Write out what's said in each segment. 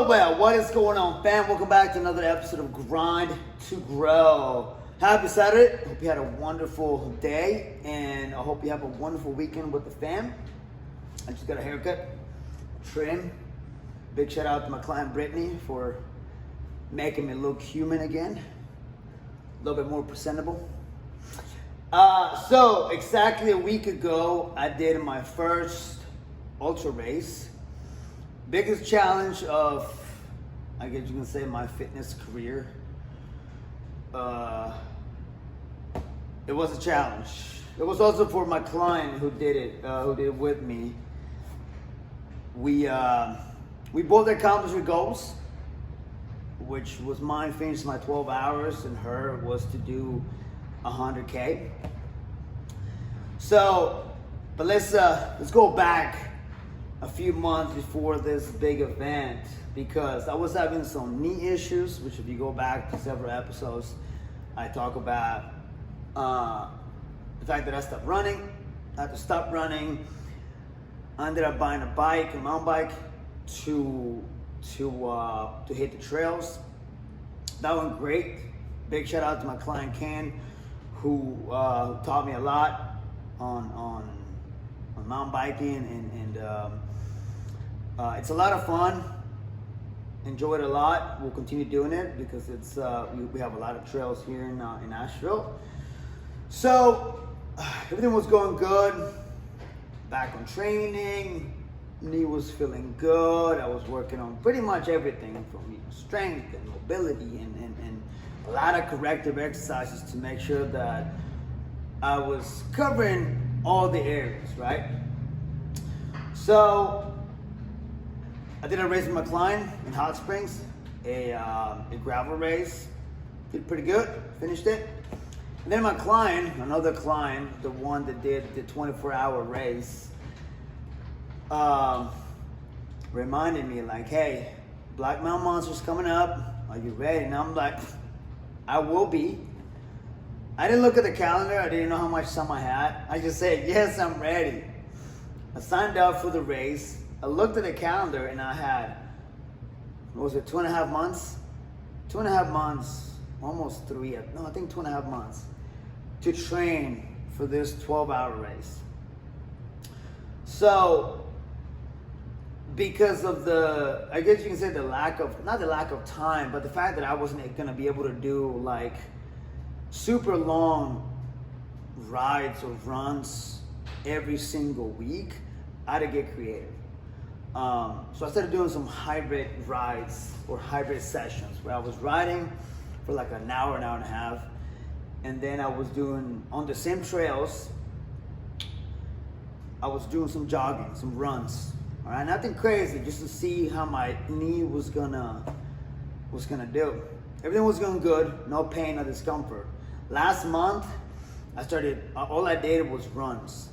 Well, what is going on, fam? Welcome back to another episode of Grind to Grow. Happy Saturday. Hope you had a wonderful day, and I hope you have a wonderful weekend with the fam. I just got a haircut, trim. Big shout out to my client Brittany for making me look human again, a little bit more presentable. So exactly a week ago, I did my first ultra race. Biggest challenge of, I guess you can say, my fitness career. It was a challenge. It was also for my client who did it with me. We both accomplished our goals, which was mine finished my 12 hours and her was to do 100K. So, but let's go back a few months before this big event, because I was having some knee issues, which if you go back to several episodes, I talk about the fact that I stopped running. I had to stop running. I ended up buying a mountain bike to hit the trails. That went great. Big shout out to my client Ken, who taught me a lot on mountain biking, and it's a lot of fun. Enjoy it a lot. We'll continue doing it because it's we have a lot of trails here in Nashville. So everything was going good. Back on training. Knee was feeling good. I was working on pretty much everything from strength and mobility and a lot of corrective exercises to make sure that I was covering all the areas, right? So I did a race with my client in Hot Springs, a gravel race. Did pretty good, finished it. And then my client, another client, the one that did the 24-hour race, reminded me like, hey, Black Mountain Monster's coming up. Are you ready? And I'm like, I will be. I didn't look at the calendar. I didn't know how much time I had. I just said, yes, I'm ready. I signed up for the race. I looked at the calendar and I had, what was it, 2.5 months? 2.5 months, almost 3, no, I think 2.5 months to train for this 12-hour race. So, because of the, I guess you can say the lack of, not the lack of time, but the fact that I wasn't going to be able to do like super long rides or runs every single week, I had to get creative. So I started doing some hybrid rides or hybrid sessions where I was riding for like an hour and a half, and then I was doing, on the same trails, I was doing some jogging, some runs. All right, nothing crazy, just to see how my knee was gonna do. Everything was going good, no pain or discomfort. Last month, all I did was runs.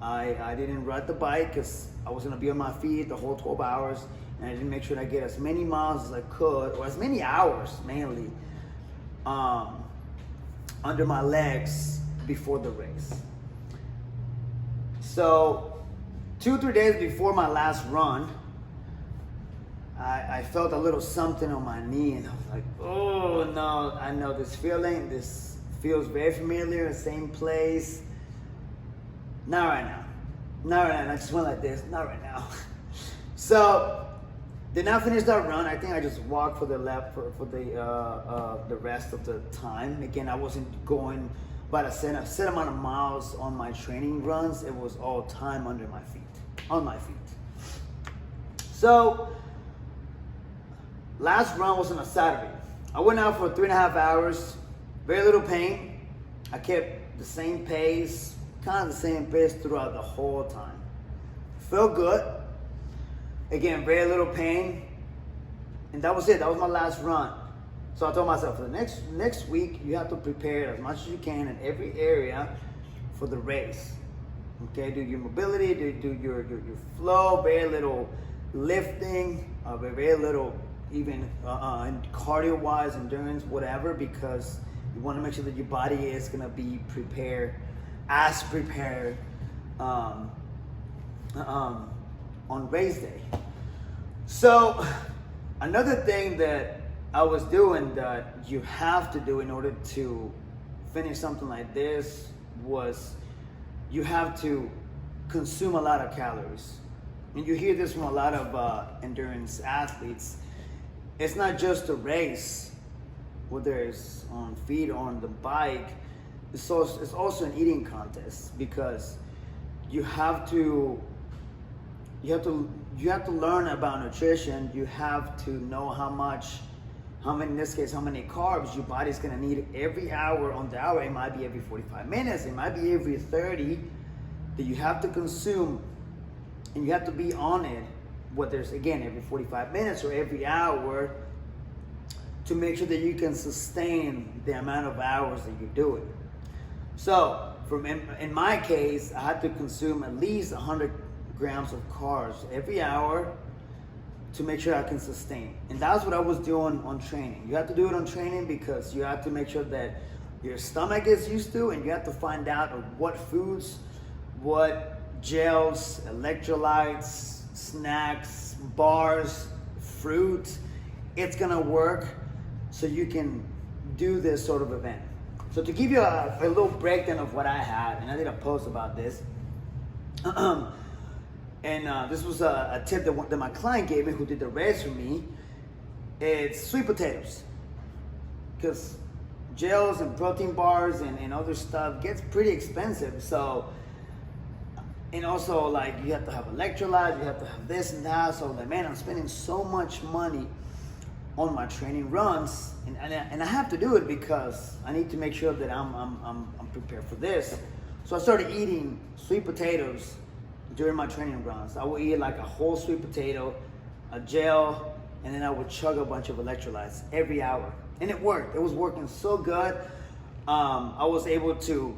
I didn't ride the bike because I was gonna be on my feet the whole 12 hours, and I didn't make sure I get as many miles as I could, or as many hours mainly, under my legs before the race. So 2-3 days before my last run, I felt a little something on my knee, and I was like, oh no, I know this feeling. This feels very familiar, same place. Not right now. Not right now. I just went like this. Not right now. So, then I finished that run. I think I just walked for the rest of the time. Again, I wasn't going by a set amount of miles on my training runs. It was all time on my feet. So, last run was on a Saturday. I went out for 3.5 hours. Very little pain. I kept the same pace. Kind of the same pace throughout the whole time. Felt good. Again, very little pain. And that was it. That was my last run. So I told myself, for the next week, you have to prepare as much as you can in every area for the race. Okay, do your mobility, do your flow, very little lifting, very little even cardio-wise, endurance, whatever, because you want to make sure that your body is going to be prepared on race day. So Another thing that I was doing that you have to do in order to finish something like this was you have to consume a lot of calories. And you hear this from a lot of endurance athletes. It's not just a race, whether it's on feet or on the bike. It's also an eating contest, because you have to learn about nutrition. You have to know how many, in this case, how many carbs your body's gonna need every hour on the hour. It might be every 45 minutes, it might be every 30 that you have to consume, and you have to be on it, whether it's, again, every 45 minutes or every hour, to make sure that you can sustain the amount of hours that you're doing. So in my case, I had to consume at least 100 grams of carbs every hour to make sure I can sustain. And that's what I was doing on training. You have to do it on training because you have to make sure that your stomach is used to, and you have to find out what foods, what gels, electrolytes, snacks, bars, fruit, it's gonna work so you can do this sort of event. So to give you a little breakdown of what I had, and I did a post about this, and this was a tip that my client gave me, who did the race for me. It's sweet potatoes, because gels and protein bars and other stuff gets pretty expensive. So, and also, like, you have to have electrolytes, you have to have this and that. So like, man, I'm spending so much money on my training runs, and I have to do it because I need to make sure that I'm prepared for this. So I started eating sweet potatoes during my training runs. I would eat like a whole sweet potato, a gel, and then I would chug a bunch of electrolytes every hour. And it worked. It was working so good. I was able to,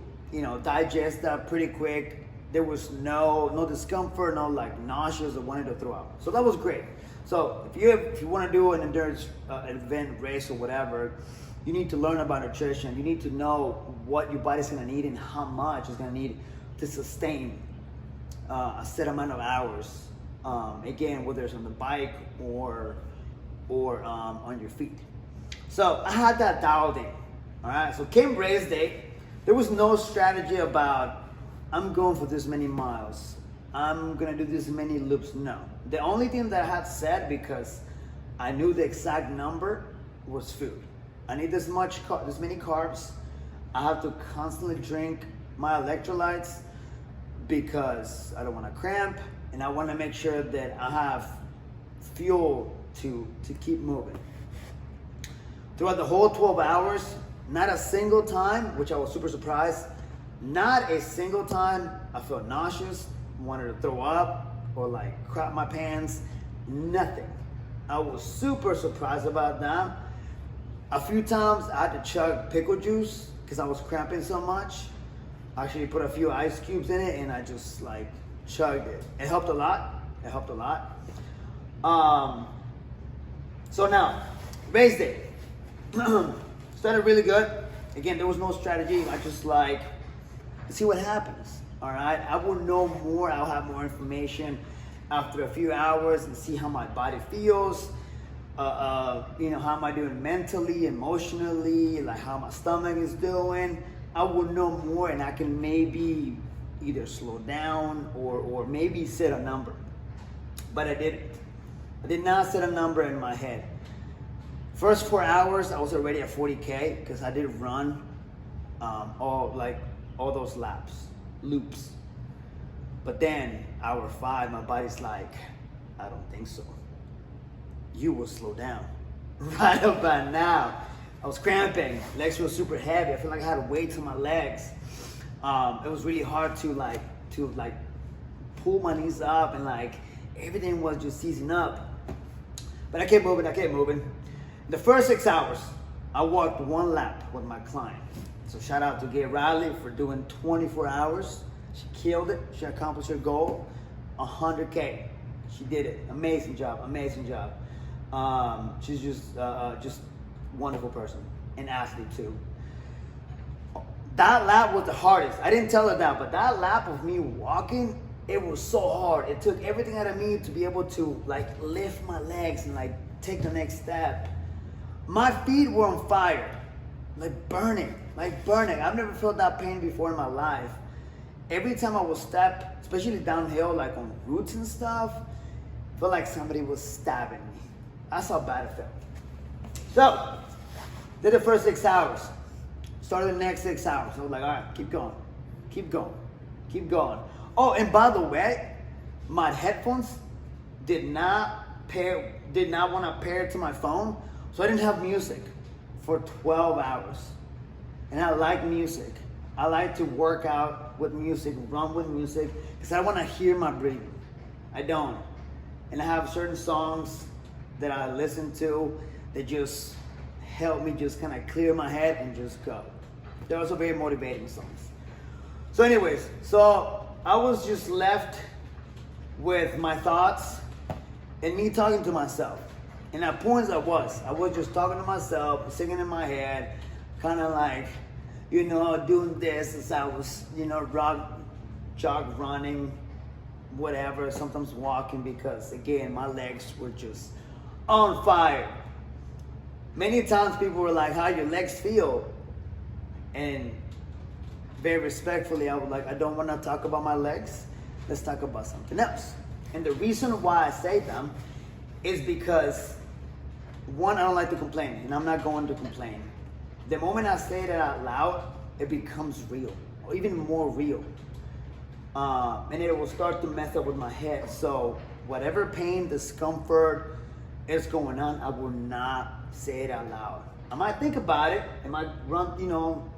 digest that pretty quick. There was no discomfort, no like nauseous or wanting to throw up. So that was great. So if you want to do an endurance event, race, or whatever, you need to learn about nutrition. You need to know what your body's going to need and how much it's going to need to sustain a set amount of hours. Again, whether it's on the bike or on your feet. So I had that dialed in. All right. So came race day. There was no strategy about I'm going for this many miles, I'm gonna do this many loops. No. The only thing that I had said, because I knew the exact number, was food. I need this many carbs. I have to constantly drink my electrolytes because I don't want to cramp, and I want to make sure that I have fuel to keep moving. Throughout the whole 12 hours, not a single time, which I was super surprised, not a single time I felt nauseous, wanted to throw up, or like crap my pants. Nothing. I was super surprised about that. A few times I had to chug pickle juice because I was cramping so much. I actually put a few ice cubes in it and I just like chugged it. It helped a lot. It helped a lot. So now, race day. Started really good. Again, there was no strategy. I just like, see what happens. All right, I will know more. I'll have more information after a few hours and see how my body feels. How am I doing mentally, emotionally, like how my stomach is doing. I will know more, and I can maybe either slow down or maybe set a number. But I didn't. I did not set a number in my head. First 4 hours, I was already at 40K because I did run all those loops. But then hour 5, my body's like, I don't think so. You will slow down. Right about now, I was cramping. Legs were super heavy. I feel like I had weights on my legs. It was really hard to pull my knees up, and like everything was just seizing up. But I kept moving. The first 6 hours, I walked 1 lap with my client. So shout out to Gay Riley for doing 24 hours. She killed it. She accomplished her goal, 100K. She did it. Amazing job. She's just wonderful person, an athlete too. That lap was the hardest. I didn't tell her that, but that lap of me walking, it was so hard. It took everything out of me to be able to like lift my legs and like take the next step. My feet were on fire, like burning. I've never felt that pain before in my life. Every time I would step, especially downhill, like on roots and stuff, it felt like somebody was stabbing me. That's how bad it felt. So, did the first 6 hours. Started the next 6 hours. I was like, all right, keep going. Oh, and by the way, my headphones did not want to pair to my phone, so I didn't have music for 12 hours. And I like music. I like to work out with music, run with music, because I want to hear my breathing. I don't. And I have certain songs that I listen to that just help me just kind of clear my head and just go. They're also very motivating songs. So anyways, so I was just left with my thoughts and me talking to myself. And at points I was just talking to myself, singing in my head, kind of like, doing this as I was, jog running, whatever, sometimes walking, because again, my legs were just on fire. Many times people were like, how your legs feel? And very respectfully, I was like, I don't want to talk about my legs. Let's talk about something else. And the reason why I say them is because, one, I don't like to complain, and I'm not going to complain. The moment I say that out loud, it becomes real, or even more real. And it will start to mess up with my head. So whatever pain, discomfort is going on, I will not say it out loud. I might think about it, it might run,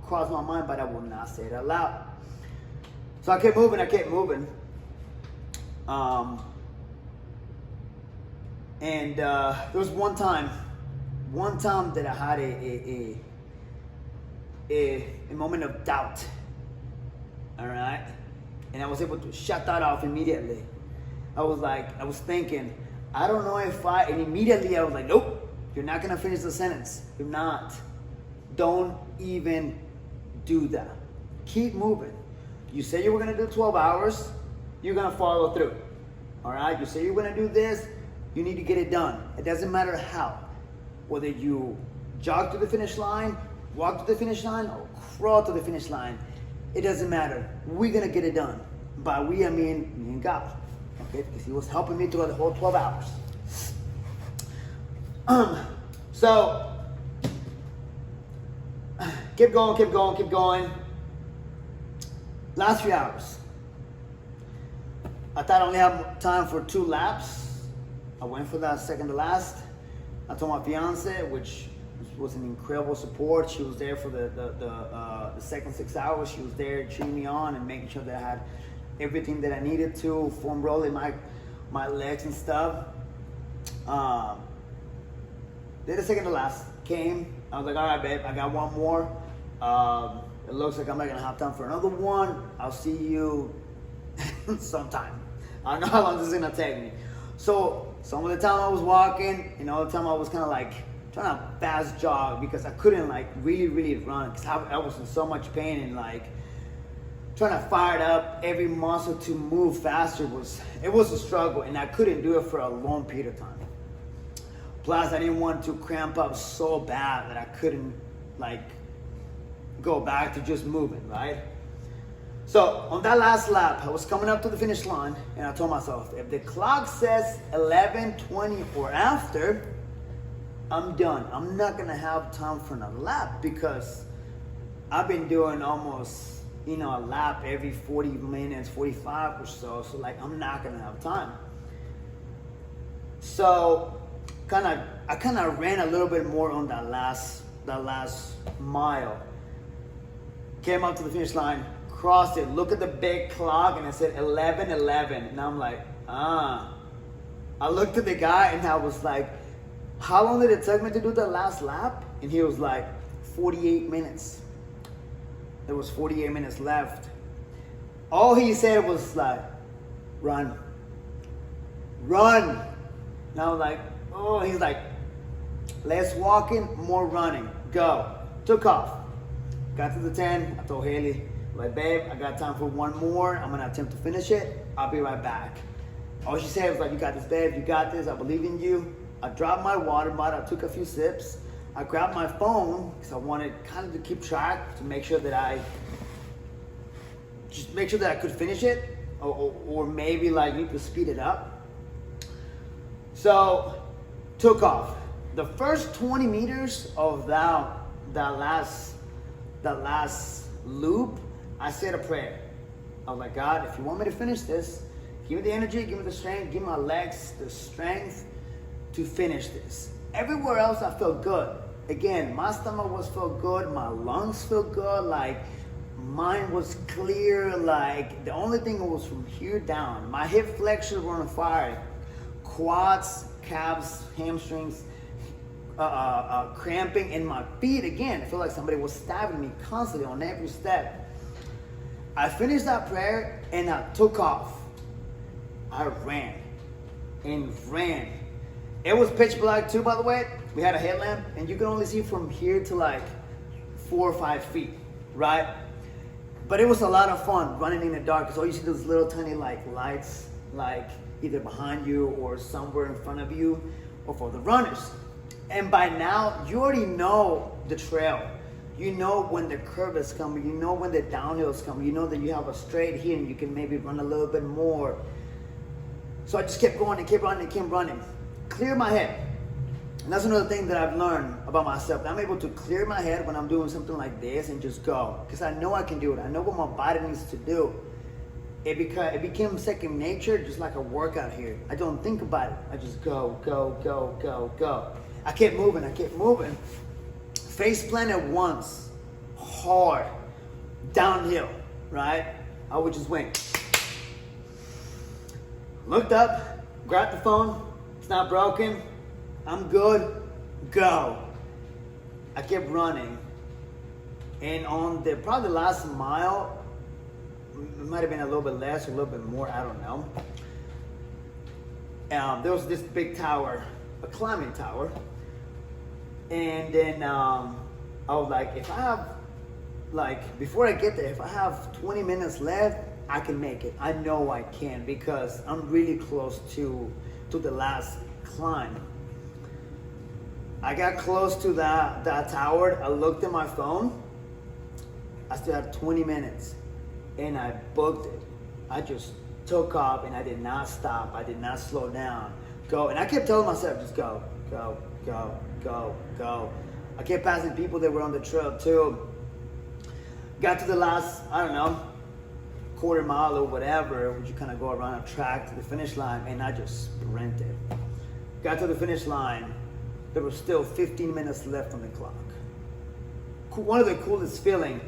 cross my mind, but I will not say it out loud. So I kept moving. And there was one time that I had a moment of doubt. All right? And I was able to shut that off immediately. I was thinking, I don't know and immediately I was like, nope, you're not gonna finish the sentence. You're not. Don't even do that. Keep moving. You say you were gonna do 12 hours, you're gonna follow through. All right? You say you're gonna do this, you need to get it done. It doesn't matter how. Whether you jog to the finish line, walk to the finish line, or crawl to the finish line, it doesn't matter. We're gonna get it done. By we, I mean me and God. Okay? Because he was helping me throughout the whole 12 hours. So, keep going. Last few hours. I thought I only had time for 2 laps. I went for that second to last. I told my fiance, which was an incredible support. She was there for the second 6 hours. She was there cheering me on and making sure that I had everything that I needed to, foam rolling my legs and stuff. Then the second to last came. I was like, all right, babe, I got one more. It looks like I'm not gonna have time for another one. I'll see you sometime. I don't know how long this is gonna take me. So some of the time I was walking, and all the time I was kind of like trying to fast jog because I couldn't like really run because I was in so much pain, and like trying to fire it up every muscle to move faster it was a struggle, and I couldn't do it for a long period of time. Plus, I didn't want to cramp up so bad that I couldn't like go back to just moving, right? So on that last lap, I was coming up to the finish line, and I told myself, if the clock says 11:20 or after, I'm done. I'm not gonna have time for another lap because I've been doing almost, a lap every 40 minutes, 45 or so. So like, I'm not gonna have time. So I kind of ran a little bit more on that last mile. Came up to the finish line, crossed it, look at the big clock, and it said 11:11. And I'm like, I looked at the guy and I was like, how long did it take me to do the last lap? And he was like, 48 minutes. There was 48 minutes left. All he said was like, run. And I was like, oh, he's like, less walking, more running, go. Took off. Got to the 10, I told Haley, Like, babe, I got time for one more. I'm gonna attempt to finish it. I'll be right back. All she said was like, you got this, babe, you got this, I believe in you. I dropped my water bottle, I took a few sips. I grabbed my phone because I wanted kind of to keep track to make sure that I could finish it, or maybe like need to speed it up. So took off. The first 20 meters of that last loop, I said a prayer. I was like, God, if you want me to finish this, give me the energy, give me the strength, give my legs the strength to finish this. Everywhere else I felt good. Again, my stomach felt good, my lungs felt good, like mind was clear, like the only thing was from here down. My hip flexors were on fire. Quads, calves, hamstrings, cramping in my feet. Again, I feel like somebody was stabbing me constantly on every step. I finished that prayer and I took off. I ran and ran. It was pitch black too, by the way. We had a headlamp and you can only see from here to like 4 or 5 feet, right? But it was a lot of fun running in the dark because all you see those little tiny like lights, like either behind you or somewhere in front of you, or for the runners. And by now, you already know the trail. You know when the curve is coming, you know when the downhill is coming, you know that you have a straight here and you can maybe run a little bit more. So I just kept going and kept running and kept running. Clear my head. And that's another thing that I've learned about myself. I'm able to clear my head when I'm doing something like this and just go. Because I know I can do it. I know what my body needs to do. It became second nature, just like a workout here. I don't think about it. I just go, go, go, go, go. I kept moving, Face planted once, hard, downhill, right? I would just went. Looked up, grabbed the phone, it's not broken, I'm good, go. I kept running. And on probably the last mile, it might have been a little bit less, or a little bit more, I don't know. There was this big tower, a climbing tower. And then I was like, if I have, like, before I get there, if I have 20 minutes left, I can make it. I know I can because I'm really close to the last climb. I got close to that tower. I looked at my phone. I still had 20 minutes. And I booked it. I just took off and I did not stop. I did not slow down. Go. And I kept telling myself, just go, go, go, go, go. I kept passing people that were on the trail too. Got to the last, I don't know, quarter mile or whatever, which you kind of go around a track to the finish line, and I just sprinted. Got to the finish line. There was still 15 minutes left on the clock. One of the coolest feelings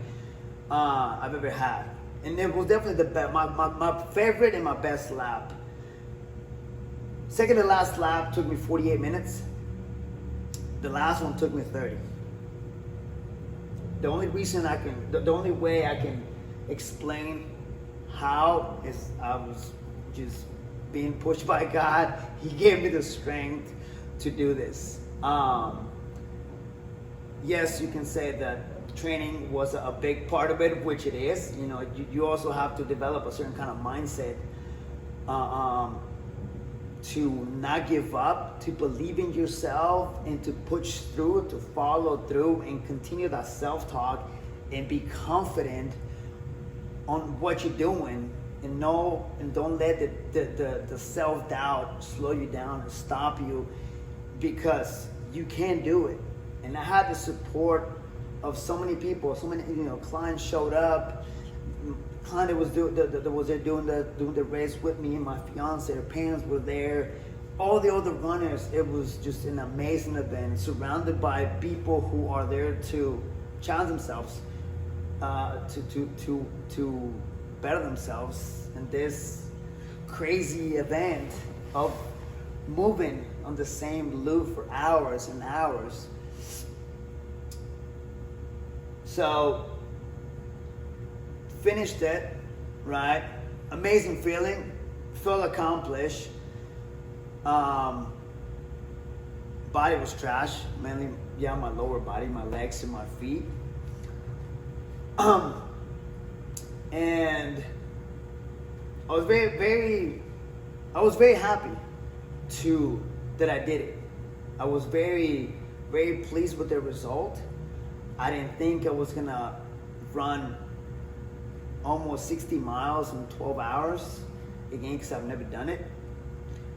I've ever had. And it was definitely the best, my favorite and my best lap. Second to last lap took me 48 minutes. The last one took me 30. The only way I can explain how is I was just being pushed by God. He gave me the strength to do this. Yes, you can say that training was a big part of it, which it is. You know, you also have to develop a certain kind of mindset to not give up, to believe in yourself, and to push through, to follow through, and continue that self-talk, and be confident on what you're doing, and don't let the self-doubt slow you down and stop you, because you can do it. And I had the support of so many people, so many clients showed up. Client that was doing the race with me, and my fiance, her parents were there, all the other runners. It was just an amazing event, surrounded by people who are there to challenge themselves, to better themselves in this crazy event of moving on the same loop for hours and hours. So finished it, right? Amazing feeling, felt accomplished. Body was trash, mainly, my lower body, my legs and my feet. And I was I was very happy that I did it. I was very, very pleased with the result. I didn't think I was gonna run almost 60 miles in 12 hours again, because I've never done it.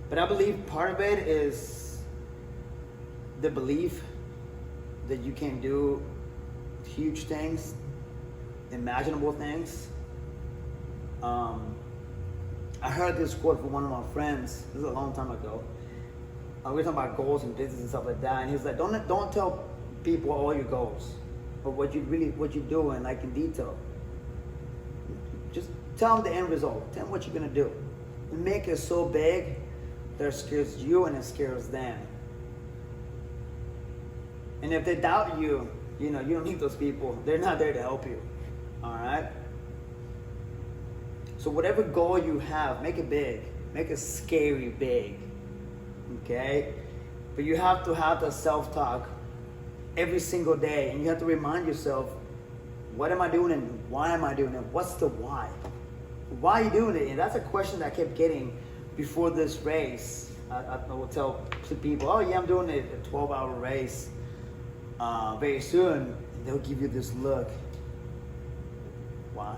But I believe part of it is the belief that you can do huge things, imaginable things. I heard this quote from one of my friends. This is a long time ago. We were talking about goals and business and stuff like that, and he was like, "Don't tell people all your goals, but what you're doing, like in detail. Just tell them the end result. Tell them what you're gonna do, and make it so big that it scares you and it scares them. And if they doubt you, you don't need those people. They're not there to help you. All right." So whatever goal you have, make it big. Make it scary big. Okay? But you have to have the self-talk every single day. And you have to remind yourself, what am I doing and why am I doing it? What's the why? Why are you doing it? And that's a question that I kept getting before this race. I will tell people, oh yeah, I'm doing a 12-hour race very soon. And they'll give you this look. Why?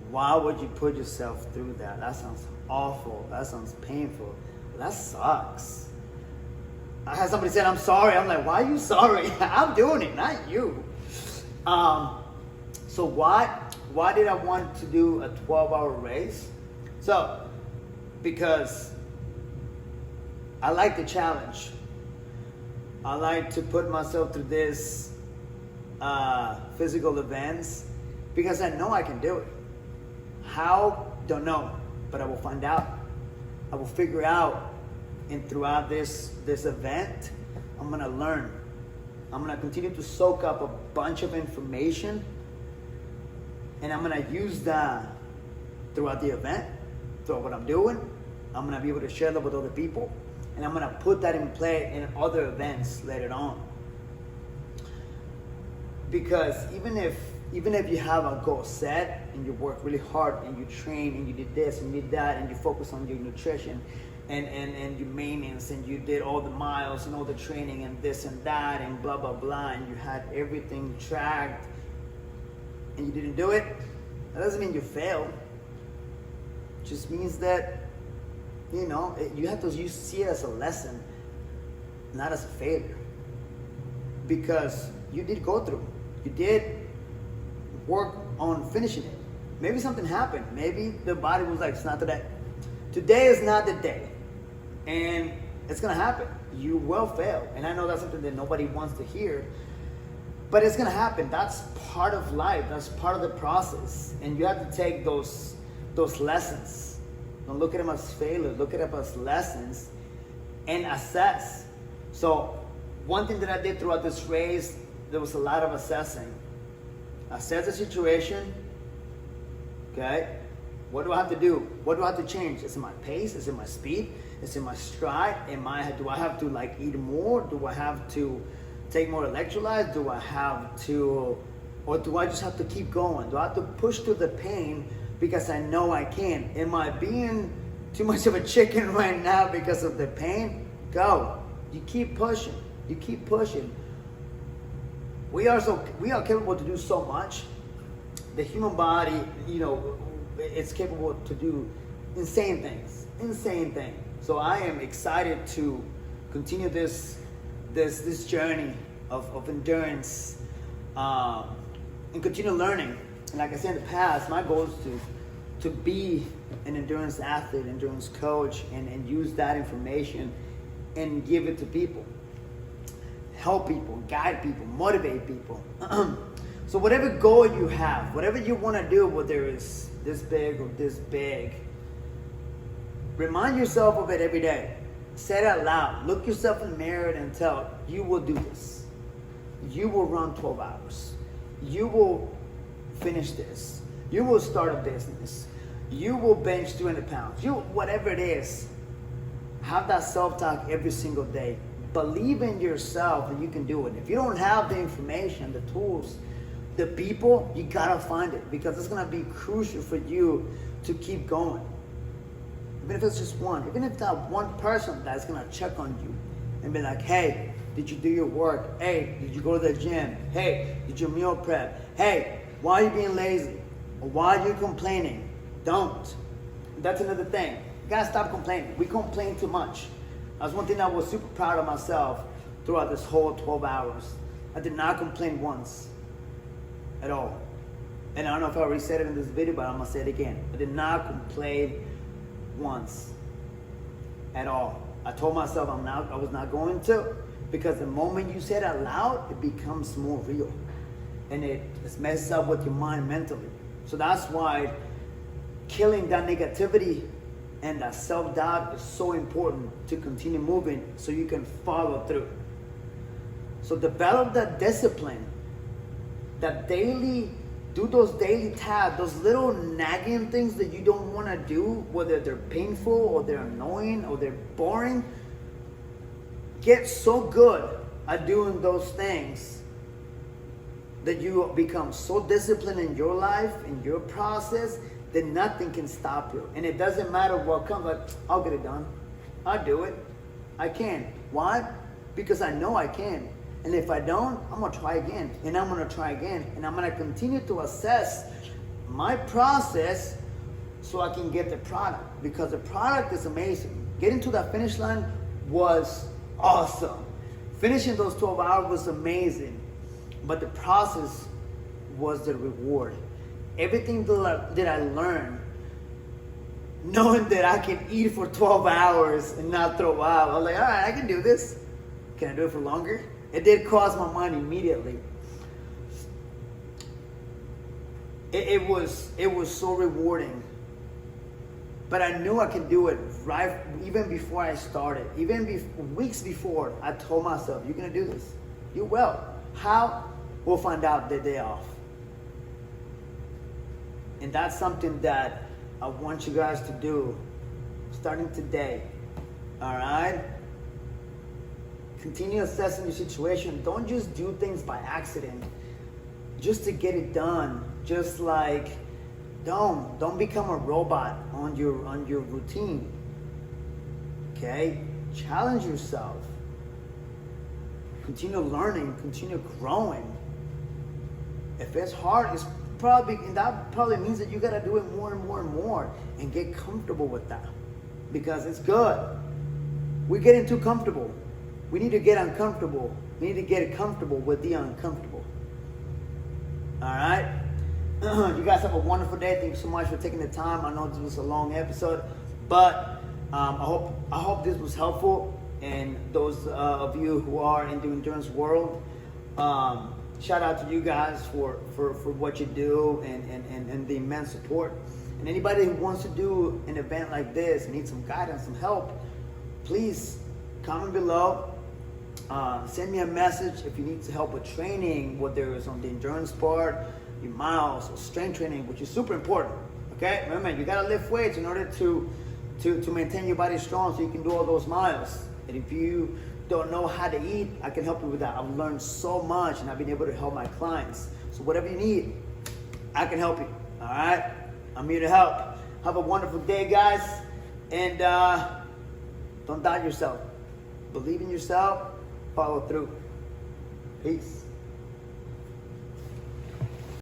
Why would you put yourself through that? That sounds awful. That sounds painful. That sucks. I had somebody say, "I'm sorry." I'm like, "Why are you sorry?" I'm doing it, not you. So why did I want to do a 12-hour race? So, because I like the challenge. I like to put myself through this physical events because I know I can do it. How? Don't know, but I will find out. I will figure out, and throughout this event, I'm gonna learn. I'm gonna continue to soak up a bunch of information, and I'm gonna use that throughout the event, throughout what I'm doing. I'm gonna be able to share that with other people, and I'm gonna put that in play in other events later on. Because even if you have a goal set and you work really hard and you train and you did this and you did that and you focus on your nutrition and your maintenance and you did all the miles and all the training and this and that and blah blah blah, and you had everything tracked and you didn't do it, that doesn't mean you failed. It just means that you see it as a lesson, not as a failure, because you did go through. You did work on finishing it. Maybe something happened. Maybe the body was like, it's not today. Today is not the day. And it's going to happen. You will fail. And I know that's something that nobody wants to hear. But it's going to happen. That's part of life. That's part of the process. And you have to take those lessons. Don't look at them as failures. Look at them as lessons and assess. So one thing that I did throughout this race, there was a lot of assessing. Assess the situation. Okay? What do I have to do? What do I have to change? Is it my pace? Is it my speed? Is it my stride? Do I have to eat more? Do I have to take more electrolytes? Do I have to, or do I just have to keep going? Do I have to push through the pain because I know I can? Am I being too much of a chicken right now because of the pain? Go. You keep pushing. You keep pushing. We are capable to do so much. The human body, it's capable to do insane things. So I am excited to continue this journey of endurance and continue learning. And like I said in the past, my goal is to be an endurance athlete, endurance coach, and use that information and give it to people. Help people, guide people, motivate people. So whatever goal you have, whatever you want to do, whether it's this big or this big, remind yourself of it every day. Say it out loud. Look yourself in the mirror and tell, you will do this. You will run 12 hours. You will finish this. You will start a business. You will bench 200 pounds. Whatever it is, have that self-talk every single day. Believe in yourself that you can do it. If you don't have the information, the tools the people, you gotta find it, because it's gonna be crucial for you to keep going. Even if it's just one, even if that one person that's gonna check on you and be like, hey, did you do your work? Hey, did you go to the gym? Hey, did you meal prep? Hey, why are you being lazy? Or why are you complaining? Don't. That's another thing. You gotta stop complaining. We complain too much. That's one thing I was super proud of myself throughout this whole 12 hours. I did not complain once at all. And I don't know if I already said it in this video, but I'm gonna say it again. I did not complain once at all. I told myself I was not going to, because the moment you say it out loud, it becomes more real. And it messes up with your mind mentally. So that's why killing that negativity and that self-doubt is so important to continue moving so you can follow through. So develop that discipline, that daily, do those daily tasks, those little nagging things that you don't want to do, whether they're painful or they're annoying or they're boring. Get so good at doing those things that you become so disciplined in your life, in your process, that nothing can stop you. And it doesn't matter what comes, like, I'll get it done. I'll do it. I can. Why? Because I know I can. And if I don't, I'm gonna try again, and I'm gonna try again, and I'm gonna continue to assess my process so I can get the product, because the product is amazing. Getting to that finish line was awesome. Finishing those 12 hours was amazing, but the process was the reward. Everything that I learned, knowing that I can eat for 12 hours and not throw up, I was like, all right, I can do this. Can I do it for longer? It did cross my mind immediately. It was so rewarding. But I knew I could do it right even before I started. Weeks before, I told myself, you're gonna do this. You will. How? We'll find out the day off. And that's something that I want you guys to do starting today. All right? Continue assessing your situation. Don't just do things by accident, just to get it done. Just like, don't become a robot on your routine. Okay? Challenge yourself. Continue learning, continue growing. If it's hard, that probably means that you gotta do it more and more and more and get comfortable with that. Because it's good. We're getting too comfortable. We need to get uncomfortable. We need to get comfortable with the uncomfortable. All right? You guys have a wonderful day. Thank you so much for taking the time. I know this was a long episode, but I hope this was helpful. And those of you who are in the endurance world, shout out to you guys for what you do and the immense support. And anybody who wants to do an event like this and needs some guidance, some help, please comment below. Send me a message if you need help with training, whether it's on the endurance part, your miles, or strength training, which is super important. Okay, remember, you gotta lift weights in order to maintain your body strong, so you can do all those miles. And if you don't know how to eat, I can help you with that. I've learned so much, and I've been able to help my clients. So whatever you need, I can help you. All right, I'm here to help. Have a wonderful day, guys, and don't doubt yourself. Believe in yourself. Follow through. Peace.